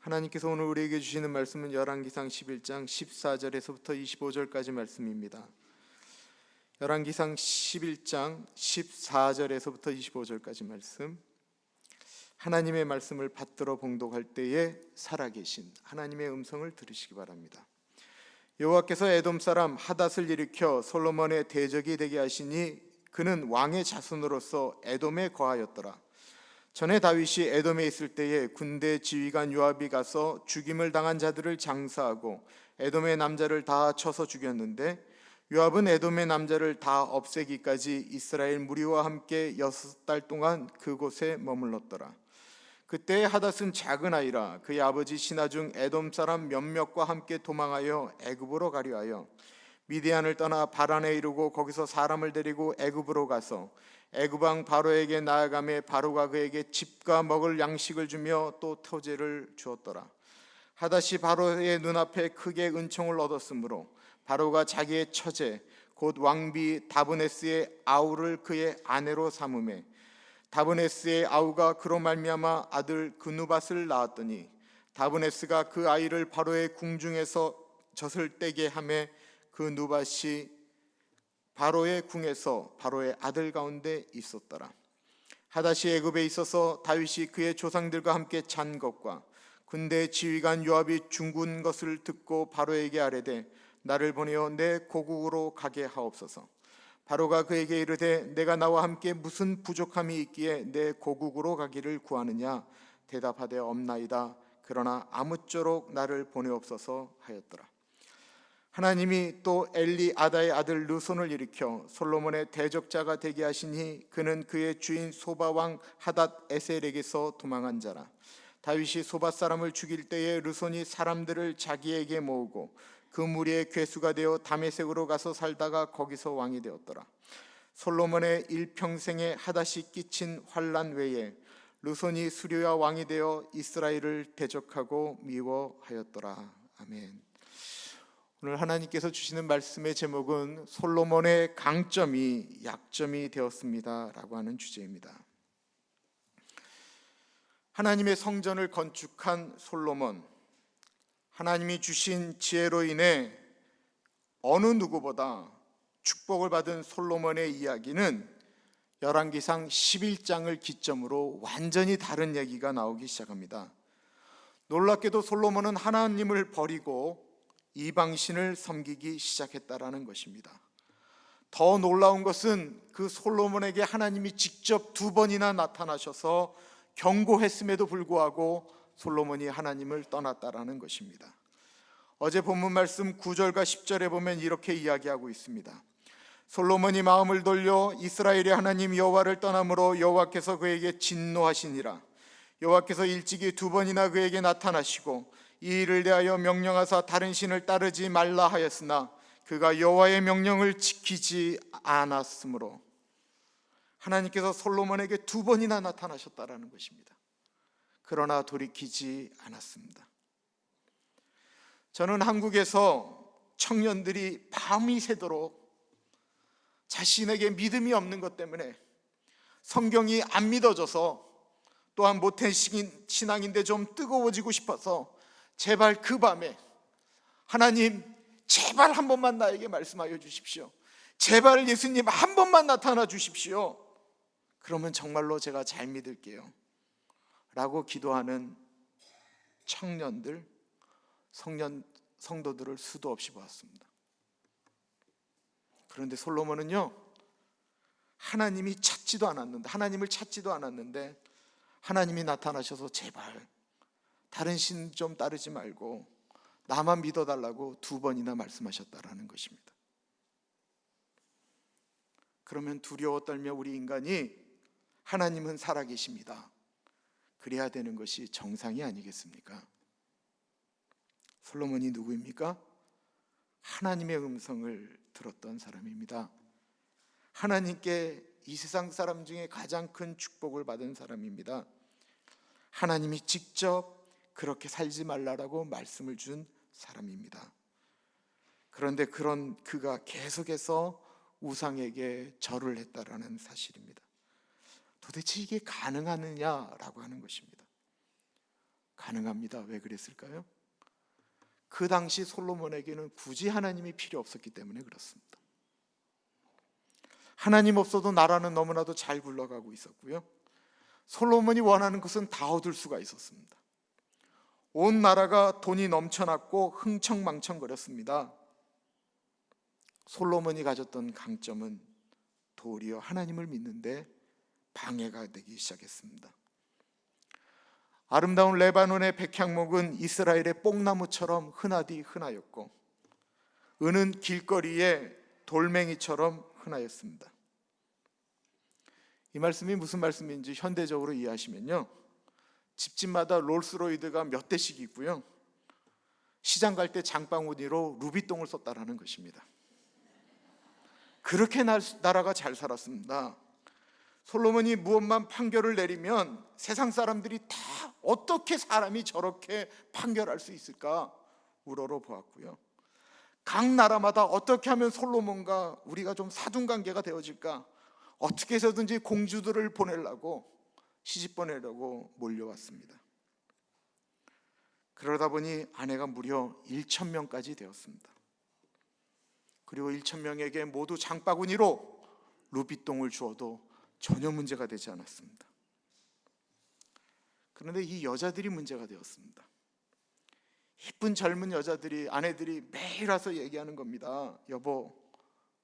하나님께서 오늘 우리에게 주시는 말씀은 열왕기상 11장 14절에서부터 25절까지 말씀입니다. 열왕기상 11장 14절에서부터 25절까지 말씀, 하나님의 말씀을 받들어 봉독할 때에 살아계신 하나님의 음성을 들으시기 바랍니다. 여호와께서 에돔 사람 하닷을 일으켜 솔로몬의 대적이 되게 하시니 그는 왕의 자손으로서 에돔에 거하였더라. 전에 다윗이 에돔에 있을 때에 군대 지휘관 요압이 가서 죽임을 당한 자들을 장사하고 에돔의 남자를 다 쳐서 죽였는데, 요압은 에돔의 남자를 다 없애기까지 이스라엘 무리와 함께 6달 동안 그곳에 머물렀더라. 그때 하닷은 작은 아이라 그의 아버지 신하 중 에돔 사람 몇몇과 함께 도망하여 애굽으로 가려 하여 미디안을 떠나 바란에 이르고 거기서 사람을 데리고 애굽으로 가서 애굽 왕 바로에게 나아가매 바로가 그에게 집과 먹을 양식을 주며 또 토지를 주었더라. 하닷이 바로의 눈앞에 크게 은총을 얻었으므로 바로가 자기의 처제 곧 왕비 다브네스의 아우를 그의 아내로 삼으매 다브네스의 아우가 그로 말미암아 아들 그누밧을 낳았더니 다브네스가 그 아이를 바로의 궁중에서 젖을 떼게 하매 그 누밧이 바로의 궁에서 바로의 아들 가운데 있었더라. 하닷이 애굽에 있어서 다윗이 그의 조상들과 함께 잔 것과 군대 지휘관 요압이 죽은 것을 듣고 바로에게 아뢰되 나를 보내어 내 고국으로 가게 하옵소서. 바로가 그에게 이르되 내가 나와 함께 무슨 부족함이 있기에 내 고국으로 가기를 구하느냐? 대답하되 없나이다. 그러나 아무쪼록 나를 보내옵소서 하였더라. 하나님이 또 엘리 아다의 아들 르손을 일으켜 솔로몬의 대적자가 되게 하시니 그는 그의 주인 소바 왕 하닷 에셀에게서 도망한 자라. 다윗이 소바 사람을 죽일 때에 르손이 사람들을 자기에게 모으고 그 무리의 괴수가 되어 다메섹으로 가서 살다가 거기서 왕이 되었더라. 솔로몬의 일평생에 하닷이 끼친 환난 외에 르손이 수료야 왕이 되어 이스라엘을 대적하고 미워하였더라. 아멘. 오늘 하나님께서 주시는 말씀의 제목은 솔로몬의 강점이 약점이 되었습니다 라고 하는 주제입니다. 하나님의 성전을 건축한 솔로몬, 하나님이 주신 지혜로 인해 어느 누구보다 축복을 받은 솔로몬의 이야기는 열왕기상 11장을 기점으로 완전히 다른 얘기가 나오기 시작합니다. 놀랍게도 솔로몬은 하나님을 버리고 이방신을 섬기기 시작했다라는 것입니다. 더 놀라운 것은 그 솔로몬에게 하나님이 직접 2번이나 나타나셔서 경고했음에도 불구하고 솔로몬이 하나님을 떠났다라는 것입니다. 어제 본문 말씀 9절과 10절에 보면 이렇게 이야기하고 있습니다. 솔로몬이 마음을 돌려 이스라엘의 하나님 여호와를 떠남으로 여호와께서 그에게 진노하시니라. 여호와께서 일찍이 2번이나 그에게 나타나시고 이 일을 대하여 명령하사 다른 신을 따르지 말라 하였으나 그가 여호와의 명령을 지키지 않았으므로, 하나님께서 솔로몬에게 2번이나 나타나셨다라는 것입니다. 그러나 돌이키지 않았습니다. 저는 한국에서 청년들이 밤이 새도록 자신에게 믿음이 없는 것 때문에 성경이 안 믿어져서, 또한 모태 신앙인데 좀 뜨거워지고 싶어서 제발 그 밤에 하나님 제발 한 번만 나에게 말씀하여 주십시오. 제발 예수님 한 번만 나타나 주십시오. 그러면 정말로 제가 잘 믿을게요 라고 기도하는 청년들, 성도들을 수도 없이 보았습니다. 그런데 솔로몬은요, 하나님을 찾지도 않았는데 하나님이 나타나셔서 제발 다른 신 좀 따르지 말고 나만 믿어달라고 2번이나 말씀하셨다라는 것입니다. 그러면 두려워 떨며 우리 인간이 하나님은 살아계십니다, 그래야 되는 것이 정상이 아니겠습니까? 솔로몬이 누구입니까? 하나님의 음성을 들었던 사람입니다. 하나님께 이 세상 사람 중에 가장 큰 축복을 받은 사람입니다. 하나님이 직접 그렇게 살지 말라라고 말씀을 준 사람입니다. 그런데 그런 그가 계속해서 우상에게 절을 했다라는 사실입니다. 도대체 이게 가능하느냐라고 하는 것입니다. 가능합니다. 왜 그랬을까요? 그 당시 솔로몬에게는 굳이 하나님이 필요 없었기 때문에 그렇습니다. 하나님 없어도 나라는 너무나도 잘 굴러가고 있었고요. 솔로몬이 원하는 것은 다 얻을 수가 있었습니다. 온 나라가 돈이 넘쳐났고 흥청망청거렸습니다. 솔로몬이 가졌던 강점은 도리어 하나님을 믿는데 방해가 되기 시작했습니다. 아름다운 레바논의 백향목은 이스라엘의 뽕나무처럼 흔하디 흔하였고 은은 길거리에 돌멩이처럼 흔하였습니다. 이 말씀이 무슨 말씀인지 현대적으로 이해하시면요, 집집마다 롤스로이드가 몇 대씩 있고요, 시장 갈 때 장바구니로 루비똥을 썼다라는 것입니다. 그렇게 나라가 잘 살았습니다. 솔로몬이 무엇만 판결을 내리면 세상 사람들이 다 어떻게 사람이 저렇게 판결할 수 있을까 우러러 보았고요, 각 나라마다 어떻게 하면 솔로몬과 우리가 좀 사돈관계가 되어질까, 어떻게 해서든지 공주들을 보내려고, 시집 보내려고 몰려왔습니다. 그러다 보니 아내가 무려 1,000명까지 되었습니다. 그리고 1,000명에게 모두 장바구니로 루비똥을 주어도 전혀 문제가 되지 않았습니다. 그런데 이 여자들이 문제가 되었습니다. 이쁜 젊은 여자들이, 아내들이 매일 와서 얘기하는 겁니다. 여보,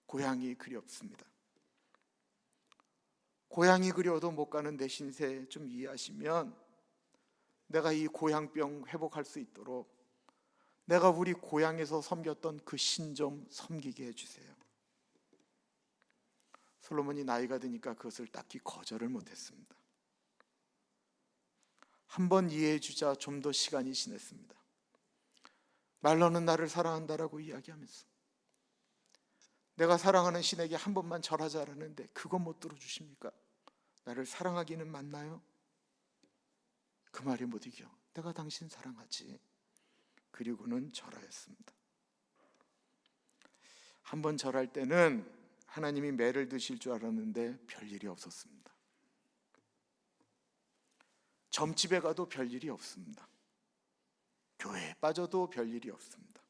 고향이 그리 없습니다. 고향이 그리워도 못 가는 내 신세 좀 이해하시면 내가 이 고향병 회복할 수 있도록 내가 우리 고향에서 섬겼던 그 신 좀 섬기게 해주세요. 솔로몬이 나이가 드니까 그것을 딱히 거절을 못했습니다. 한번 이해해 주자 좀 더 시간이 지났습니다. 말로는 나를 사랑한다라고 이야기하면서 내가 사랑하는 신에게 한 번만 절하자라는데 그건 못 들어주십니까? 나를 사랑하기는 맞나요? 그 말이 못 이겨. 내가 당신 사랑하지. 그리고는 절하였습니다. 한 번 절할 때는 하나님이 매를 드실 줄 알았는데 별일이 없었습니다. 점집에 가도 별일이 없습니다. 교회에 빠져도 별일이 없습니다.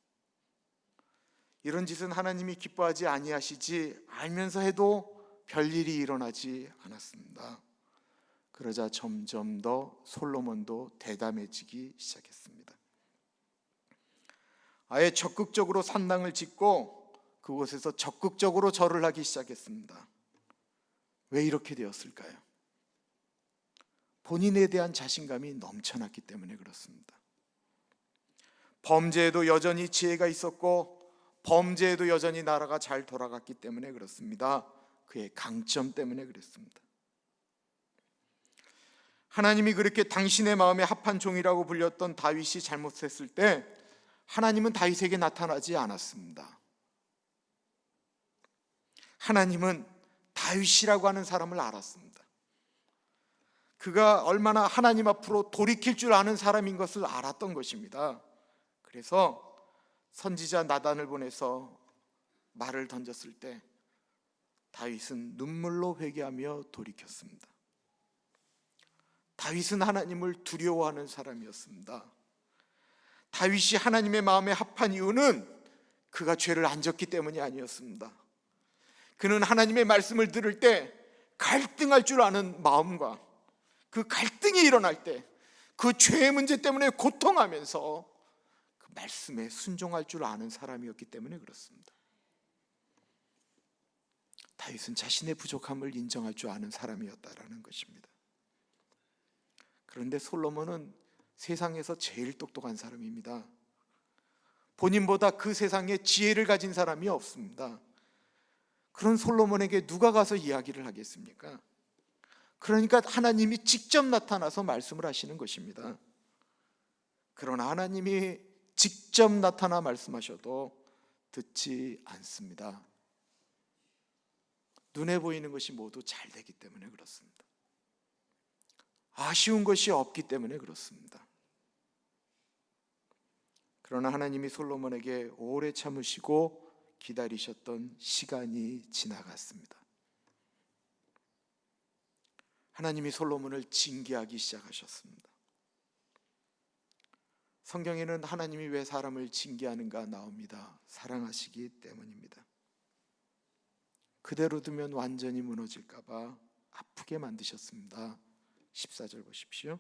이런 짓은 하나님이 기뻐하지 아니하시지 알면서 해도 별일이 일어나지 않았습니다. 그러자 점점 더 솔로몬도 대담해지기 시작했습니다. 아예 적극적으로 산당을 짓고 그곳에서 적극적으로 절을 하기 시작했습니다. 왜 이렇게 되었을까요? 본인에 대한 자신감이 넘쳐났기 때문에 그렇습니다. 범죄에도 여전히 지혜가 있었고 범죄에도 여전히 나라가 잘 돌아갔기 때문에 그렇습니다. 그의 강점 때문에 그랬습니다. 하나님이 그렇게 당신의 마음에 합한 종이라고 불렸던 다윗이 잘못했을 때 하나님은 다윗에게 나타나지 않았습니다. 하나님은 다윗이라고 하는 사람을 알았습니다. 그가 얼마나 하나님 앞으로 돌이킬 줄 아는 사람인 것을 알았던 것입니다. 그래서 선지자 나단을 보내서 말을 던졌을 때 다윗은 눈물로 회개하며 돌이켰습니다. 다윗은 하나님을 두려워하는 사람이었습니다. 다윗이 하나님의 마음에 합한 이유는 그가 죄를 안 졌기 때문이 아니었습니다. 그는 하나님의 말씀을 들을 때 갈등할 줄 아는 마음과 그 갈등이 일어날 때 그 죄의 문제 때문에 고통하면서 그 말씀에 순종할 줄 아는 사람이었기 때문에 그렇습니다. 다윗은 자신의 부족함을 인정할 줄 아는 사람이었다라는 것입니다. 그런데 솔로몬은 세상에서 제일 똑똑한 사람입니다. 본인보다 그 세상에 지혜를 가진 사람이 없습니다. 그런 솔로몬에게 누가 가서 이야기를 하겠습니까? 그러니까 하나님이 직접 나타나서 말씀을 하시는 것입니다. 그러나 하나님이 직접 나타나 말씀하셔도 듣지 않습니다. 눈에 보이는 것이 모두 잘 되기 때문에 그렇습니다. 아쉬운 것이 없기 때문에 그렇습니다. 그러나 하나님이 솔로몬에게 오래 참으시고 기다리셨던 시간이 지나갔습니다. 하나님이 솔로몬을 징계하기 시작하셨습니다. 성경에는 하나님이 왜 사람을 징계하는가 나옵니다. 사랑하시기 때문입니다. 그대로 두면 완전히 무너질까 봐 아프게 만드셨습니다. 14절 보십시오.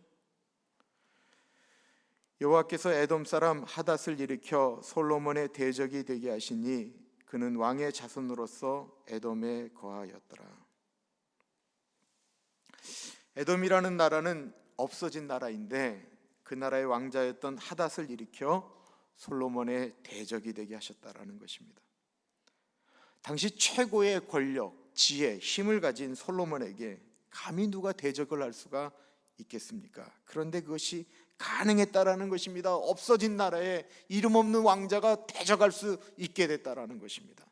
여호와께서 에돔 사람 하닷을 일으켜 솔로몬의 대적이 되게 하시니 그는 왕의 자손으로서 에돔에 거하였더라. 에돔이라는 나라는 없어진 나라인데 그 나라의 왕자였던 하닷을 일으켜 솔로몬의 대적이 되게 하셨다라는 것입니다. 당시 최고의 권력, 지혜, 힘을 가진 솔로몬에게 감히 누가 대적을 할 수가 있겠습니까? 그런데 그것이 가능했다라는 것입니다. 없어진 나라에 이름 없는 왕자가 대적할 수 있게 됐다라는 것입니다.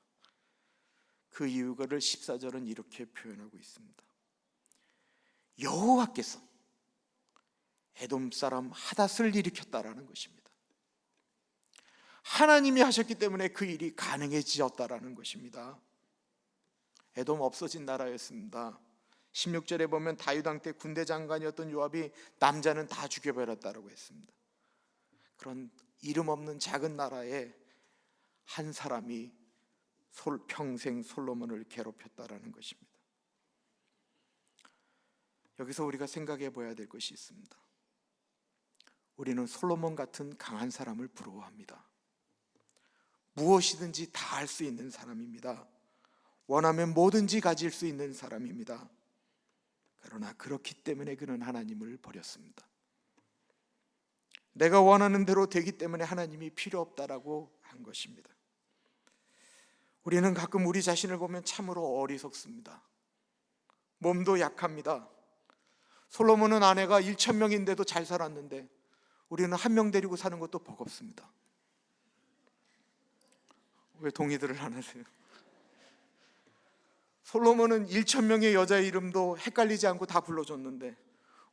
그 이유를 14절은 이렇게 표현하고 있습니다. 여호와께서 에돔 사람 하닷을 일으켰다라는 것입니다. 하나님이 하셨기 때문에 그 일이 가능해지었다라는 것입니다. 에돔 없어진 나라였습니다. 16절에 보면 다윗 왕 때 군대 장관이었던 요압이 남자는 다 죽여버렸다라고 했습니다. 그런 이름 없는 작은 나라에 한 사람이 평생 솔로몬을 괴롭혔다라는 것입니다. 여기서 우리가 생각해 봐야 될 것이 있습니다. 우리는 솔로몬 같은 강한 사람을 부러워합니다. 무엇이든지 다 할 수 있는 사람입니다. 원하면 뭐든지 가질 수 있는 사람입니다. 그러나 그렇기 때문에 그는 하나님을 버렸습니다. 내가 원하는 대로 되기 때문에 하나님이 필요 없다라고 한 것입니다. 우리는 가끔 우리 자신을 보면 참으로 어리석습니다. 몸도 약합니다. 솔로몬은 아내가 1,000명인데도 잘 살았는데 우리는 한 명 데리고 사는 것도 버겁습니다. 왜 동의들을 안 하세요? 솔로몬은 1,000명의 여자의 이름도 헷갈리지 않고 다 불러줬는데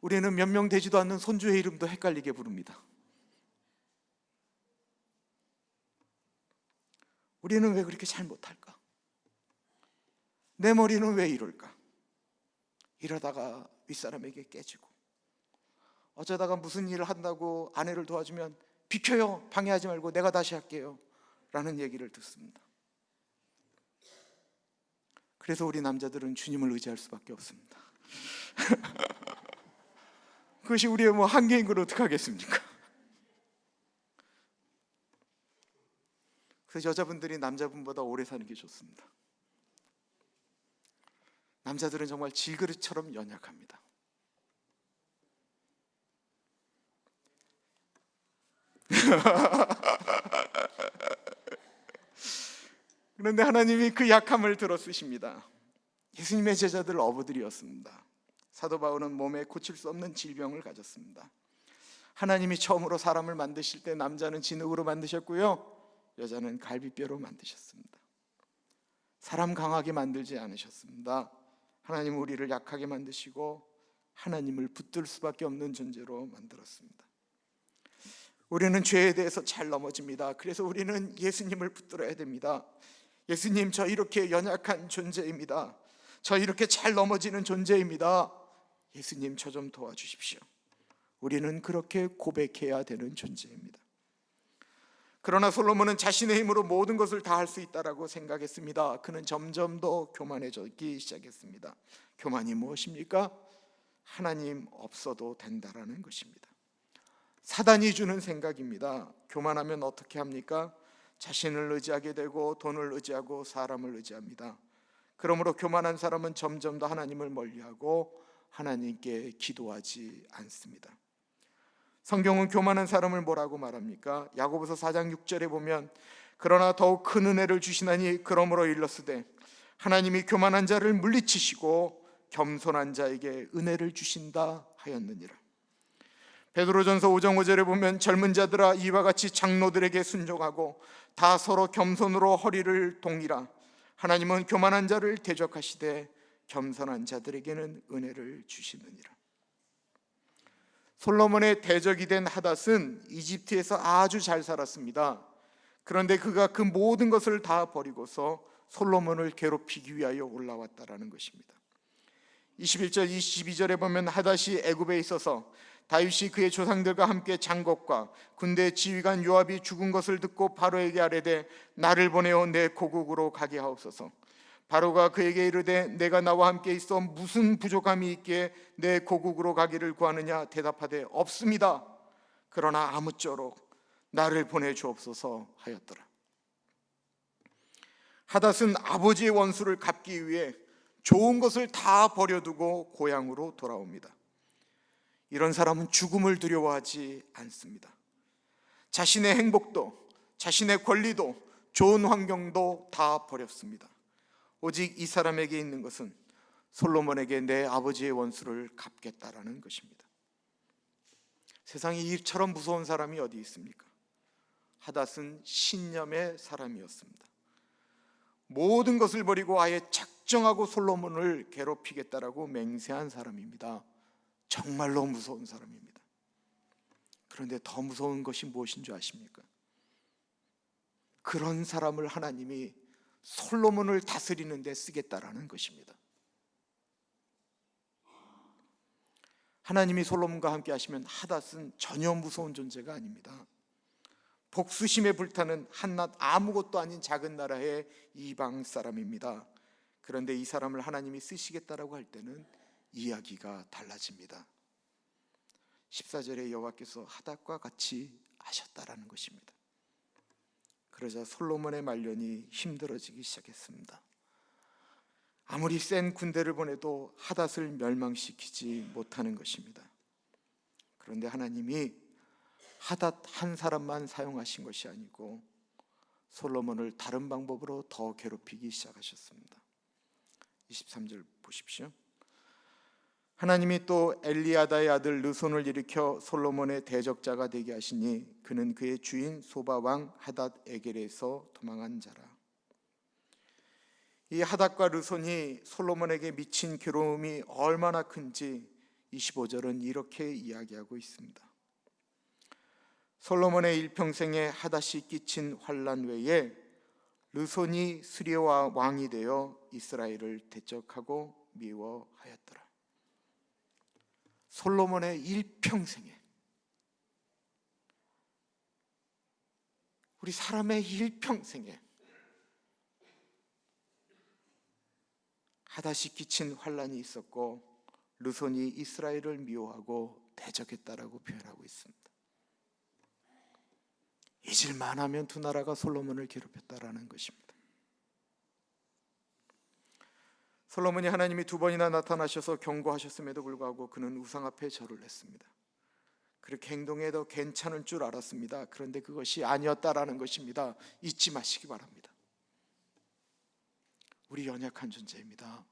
우리는 몇 명 되지도 않는 손주의 이름도 헷갈리게 부릅니다. 우리는 왜 그렇게 잘 못할까? 내 머리는 왜 이럴까? 이러다가 윗사람에게 깨지고 어쩌다가 무슨 일을 한다고 아내를 도와주면 비켜요, 방해하지 말고 내가 다시 할게요 라는 얘기를 듣습니다. 그래서 우리 남자들은 주님을 의지할 수밖에 없습니다. 그것이 우리의 한계인 걸 어떡하겠습니까? 그래서 여자분들이 남자분보다 오래 사는 게 좋습니다. 남자들은 정말 질그릇처럼 연약합니다. 그런데 하나님이 그 약함을 들어 쓰십니다. 예수님의 제자들 어부들이었습니다. 사도 바울은 몸에 고칠 수 없는 질병을 가졌습니다. 하나님이 처음으로 사람을 만드실 때 남자는 진흙으로 만드셨고요, 여자는 갈비뼈로 만드셨습니다. 사람 강하게 만들지 않으셨습니다. 하나님은 우리를 약하게 만드시고 하나님을 붙들 수밖에 없는 존재로 만들었습니다. 우리는 죄에 대해서 잘 넘어집니다. 그래서 우리는 예수님을 붙들어야 됩니다. 예수님, 저 이렇게 연약한 존재입니다. 저 이렇게 잘 넘어지는 존재입니다. 예수님, 저 좀 도와주십시오. 우리는 그렇게 고백해야 되는 존재입니다. 그러나 솔로몬은 자신의 힘으로 모든 것을 다 할 수 있다라고 생각했습니다. 그는 점점 더 교만해지기 시작했습니다. 교만이 무엇입니까? 하나님 없어도 된다라는 것입니다. 사단이 주는 생각입니다. 교만하면 어떻게 합니까? 자신을 의지하게 되고 돈을 의지하고 사람을 의지합니다. 그러므로 교만한 사람은 점점 더 하나님을 멀리하고 하나님께 기도하지 않습니다. 성경은 교만한 사람을 뭐라고 말합니까? 야고보서 4장 6절에 보면 그러나 더욱 큰 은혜를 주시나니 그러므로 일렀으되 하나님이 교만한 자를 물리치시고 겸손한 자에게 은혜를 주신다 하였느니라. 베드로전서 5장 5절에 보면 젊은 자들아 이와 같이 장로들에게 순종하고 다 서로 겸손으로 허리를 동이라. 하나님은 교만한 자를 대적하시되 겸손한 자들에게는 은혜를 주시느니라. 솔로몬의 대적이 된 하닷은 이집트에서 아주 잘 살았습니다. 그런데 그가 그 모든 것을 다 버리고서 솔로몬을 괴롭히기 위하여 올라왔다라는 것입니다. 21절 22절에 보면 하닷이 애굽에 있어서 다윗이 그의 조상들과 함께 장검과 군대 지휘관 요압이 죽은 것을 듣고 바로에게 아뢰되 나를 보내어 내 고국으로 가게 하옵소서. 바로가 그에게 이르되 내가 나와 함께 있어 무슨 부족함이 있기에 내 고국으로 가기를 구하느냐 대답하되 없습니다. 그러나 아무쪼록 나를 보내주옵소서 하였더라. 하닷은 아버지의 원수를 갚기 위해 좋은 것을 다 버려두고 고향으로 돌아옵니다. 이런 사람은 죽음을 두려워하지 않습니다. 자신의 행복도, 자신의 권리도, 좋은 환경도 다 버렸습니다. 오직 이 사람에게 있는 것은 솔로몬에게 내 아버지의 원수를 갚겠다라는 것입니다. 세상에 이처럼 무서운 사람이 어디 있습니까? 하닷은 신념의 사람이었습니다. 모든 것을 버리고 아예 작정하고 솔로몬을 괴롭히겠다라고 맹세한 사람입니다. 정말로 무서운 사람입니다. 그런데 더 무서운 것이 무엇인 줄 아십니까? 그런 사람을 하나님이 솔로몬을 다스리는 데 쓰겠다라는 것입니다. 하나님이 솔로몬과 함께 하시면 하닷은 전혀 무서운 존재가 아닙니다. 복수심에 불타는 한낱 아무것도 아닌 작은 나라의 이방 사람입니다. 그런데 이 사람을 하나님이 쓰시겠다라고 할 때는 이야기가 달라집니다. 14절에 여호와께서 하닷과 같이 하셨다라는 것입니다. 그러자 솔로몬의 말년이 힘들어지기 시작했습니다. 아무리 센 군대를 보내도 하닷을 멸망시키지 못하는 것입니다. 그런데 하나님이 하닷 한 사람만 사용하신 것이 아니고 솔로몬을 다른 방법으로 더 괴롭히기 시작하셨습니다. 23절 보십시오. 하나님이 또 엘리아다의 아들 르손을 일으켜 솔로몬의 대적자가 되게 하시니 그는 그의 주인 소바 왕 하닷 에겔에서 도망한 자라. 이 하닷과 르손이 솔로몬에게 미친 괴로움이 얼마나 큰지 25절은 이렇게 이야기하고 있습니다. 솔로몬의 일평생에 하닷이 끼친 환난 외에 르손이 스리와 왕이 되어 이스라엘을 대적하고 미워하였더라. 솔로몬의 일평생에, 우리 사람의 일평생에 하닷이 끼친 환난이 있었고 르손이 이스라엘을 미워하고 대적했다라고 표현하고 있습니다. 잊을만 하면 두 나라가 솔로몬을 괴롭혔다라는 것입니다. 솔로몬이 하나님이 두 번이나 나타나셔서 경고하셨음에도 불구하고 그는 우상 앞에 절을 했습니다. 그렇게 행동해도 괜찮을 줄 알았습니다. 그런데 그것이 아니었다라는 것입니다. 잊지 마시기 바랍니다. 우리 연약한 존재입니다.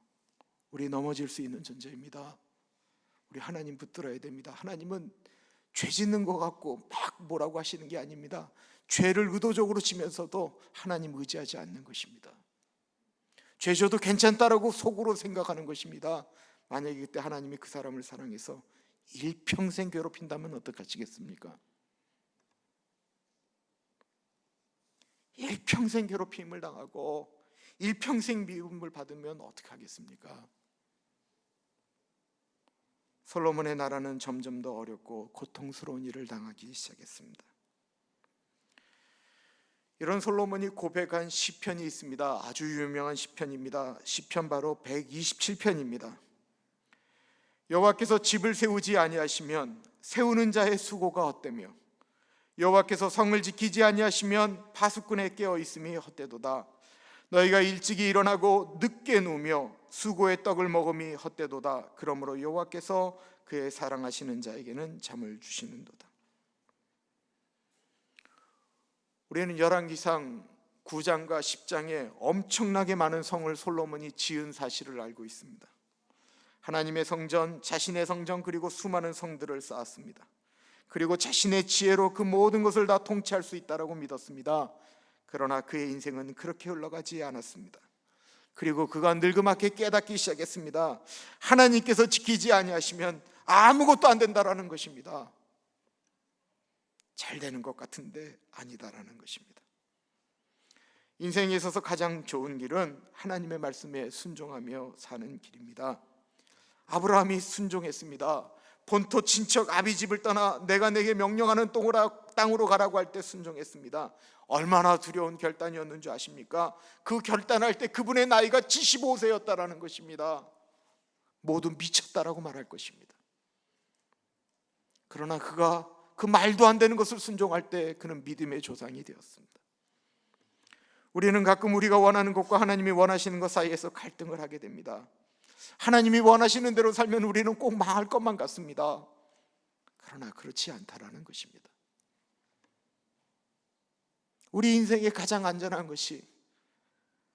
우리 넘어질 수 있는 존재입니다. 우리 하나님 붙들어야 됩니다. 하나님은 죄 짓는 것 같고 막 뭐라고 하시는 게 아닙니다. 죄를 의도적으로 지면서도 하나님 의지하지 않는 것입니다. 죄 져도 괜찮다라고 속으로 생각하는 것입니다. 만약에 그때 하나님이 그 사람을 사랑해서 일평생 괴롭힌다면 어떡하시겠습니까? 일평생 괴롭힘을 당하고 일평생 미움을 받으면 어떡하겠습니까? 솔로몬의 나라는 점점 더 어렵고 고통스러운 일을 당하기 시작했습니다. 이런 솔로몬이 고백한 시편이 있습니다. 아주 유명한 시편입니다. 시편 바로 127편입니다. 여호와께서 집을 세우지 아니하시면 세우는 자의 수고가 헛되며 여호와께서 성을 지키지 아니하시면 파수꾼의 깨어 있음이 헛되도다. 너희가 일찍이 일어나고 늦게 누우며 수고의 떡을 먹음이 헛되도다. 그러므로 여호와께서 그의 사랑하시는 자에게는 잠을 주시는도다. 우리는 열왕기상 9장과 10장에 엄청나게 많은 성을 솔로몬이 지은 사실을 알고 있습니다. 하나님의 성전, 자신의 성전, 그리고 수많은 성들을 쌓았습니다. 그리고 자신의 지혜로 그 모든 것을 다 통치할 수 있다고 믿었습니다. 그러나 그의 인생은 그렇게 흘러가지 않았습니다. 그리고 그가 늙음하게 깨닫기 시작했습니다. 하나님께서 지키지 아니하시면 아무것도 안 된다라는 것입니다. 잘 되는 것 같은데 아니다라는 것입니다. 인생에 있어서 가장 좋은 길은 하나님의 말씀에 순종하며 사는 길입니다. 아브라함이 순종했습니다. 본토 친척 아비 집을 떠나 내가 내게 명령하는 땅으로 가라고 할 때 순종했습니다. 얼마나 두려운 결단이었는 줄 아십니까? 그 결단할 때 그분의 나이가 75세였다라는 것입니다. 모두 미쳤다라고 말할 것입니다. 그러나 그가 그 말도 안 되는 것을 순종할 때 그는 믿음의 조상이 되었습니다. 우리는 가끔 우리가 원하는 것과 하나님이 원하시는 것 사이에서 갈등을 하게 됩니다. 하나님이 원하시는 대로 살면 우리는 꼭 망할 것만 같습니다. 그러나 그렇지 않다라는 것입니다. 우리 인생의 가장 안전한 것이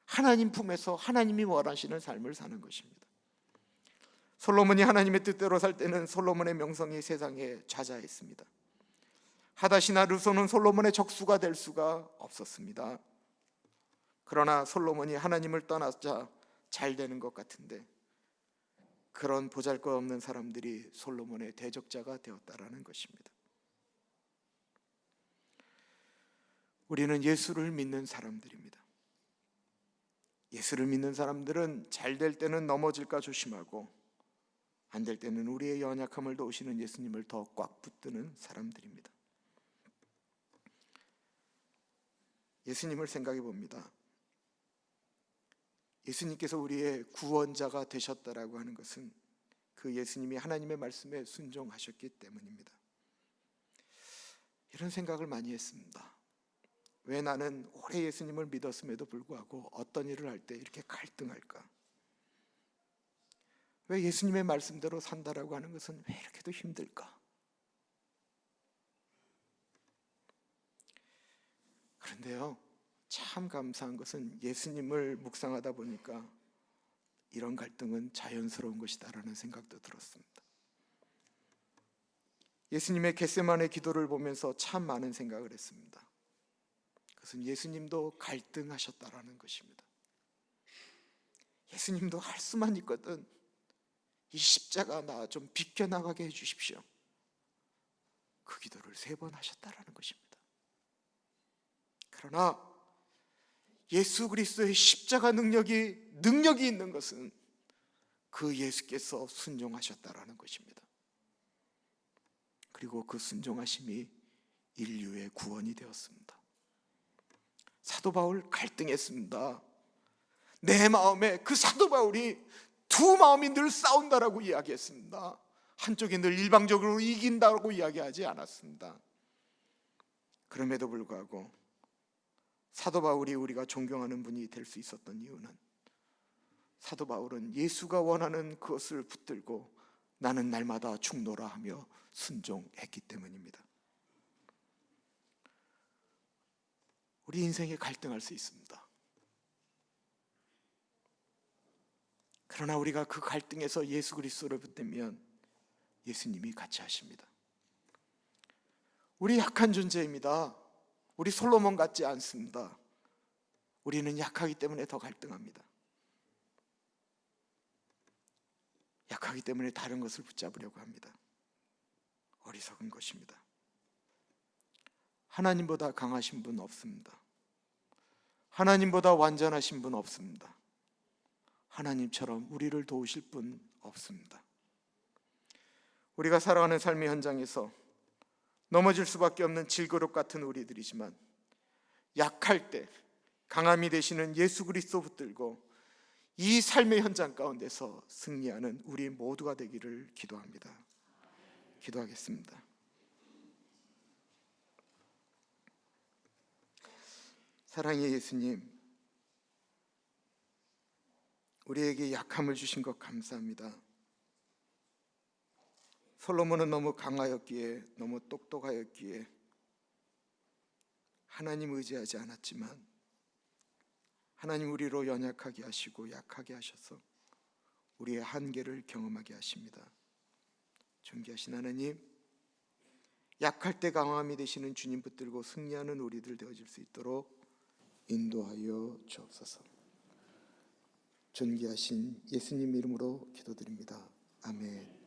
하나님 품에서 하나님이 원하시는 삶을 사는 것입니다. 솔로몬이 하나님의 뜻대로 살 때는 솔로몬의 명성이 세상에 좌자했습니다. 하닷이나 르손은 솔로몬의 적수가 될 수가 없었습니다. 그러나 솔로몬이 하나님을 떠나자 잘 되는 것 같은데 그런 보잘것없는 사람들이 솔로몬의 대적자가 되었다라는 것입니다. 우리는 예수를 믿는 사람들입니다. 예수를 믿는 사람들은 잘 될 때는 넘어질까 조심하고 안 될 때는 우리의 연약함을 도우시는 예수님을 더 꽉 붙드는 사람들입니다. 예수님을 생각해 봅니다. 예수님께서 우리의 구원자가 되셨다라고 하는 것은 그 예수님이 하나님의 말씀에 순종하셨기 때문입니다. 이런 생각을 많이 했습니다. 왜 나는 오래 예수님을 믿었음에도 불구하고 어떤 일을 할 때 이렇게 갈등할까? 왜 예수님의 말씀대로 산다라고 하는 것은 왜 이렇게도 힘들까? 그런데요, 참 감사한 것은 예수님을 묵상하다 보니까 이런 갈등은 자연스러운 것이다라는 생각도 들었습니다. 예수님의 겟세마네 기도를 보면서 참 많은 생각을 했습니다. 그것은 예수님도 갈등하셨다라는 것입니다. 예수님도 할 수만 있거든 이 십자가 나 좀 비켜나가게 해주십시오. 그 기도를 3번 하셨다라는 것입니다. 그러나 예수 그리스도의 십자가 능력이 있는 것은 그 예수께서 순종하셨다라는 것입니다. 그리고 그 순종하심이 인류의 구원이 되었습니다. 사도 바울 갈등했습니다. 내 마음에 그 사도 바울이 두 마음이 늘 싸운다라고 이야기했습니다. 한쪽이 늘 일방적으로 이긴다고 이야기하지 않았습니다. 그럼에도 불구하고 사도 바울이 우리가 존경하는 분이 될 수 있었던 이유는 사도 바울은 예수가 원하는 그것을 붙들고 나는 날마다 죽노라 하며 순종했기 때문입니다. 우리 인생에 갈등할 수 있습니다. 그러나 우리가 그 갈등에서 예수 그리스도를 붙들면 예수님이 같이 하십니다. 우리 약한 존재입니다. 우리 솔로몬 같지 않습니다. 우리는 약하기 때문에 더 갈등합니다. 약하기 때문에 다른 것을 붙잡으려고 합니다. 어리석은 것입니다. 하나님보다 강하신 분 없습니다. 하나님보다 완전하신 분 없습니다. 하나님처럼 우리를 도우실 분 없습니다. 우리가 살아가는 삶의 현장에서 넘어질 수밖에 없는 질그릇 같은 우리들이지만 약할 때 강함이 되시는 예수 그리스도 붙들고 이 삶의 현장 가운데서 승리하는 우리 모두가 되기를 기도합니다. 기도하겠습니다. 사랑의 예수님, 우리에게 약함을 주신 것 감사합니다. 솔로몬은 너무 강하였기에, 너무 똑똑하였기에 하나님 의지하지 않았지만 하나님 우리로 연약하게 하시고 약하게 하셔서 우리의 한계를 경험하게 하십니다. 존귀하신 하나님, 약할 때 강함이 되시는 주님 붙들고 승리하는 우리들 되어질 수 있도록 인도하여 주옵소서. 존귀하신 예수님 이름으로 기도드립니다. 아멘.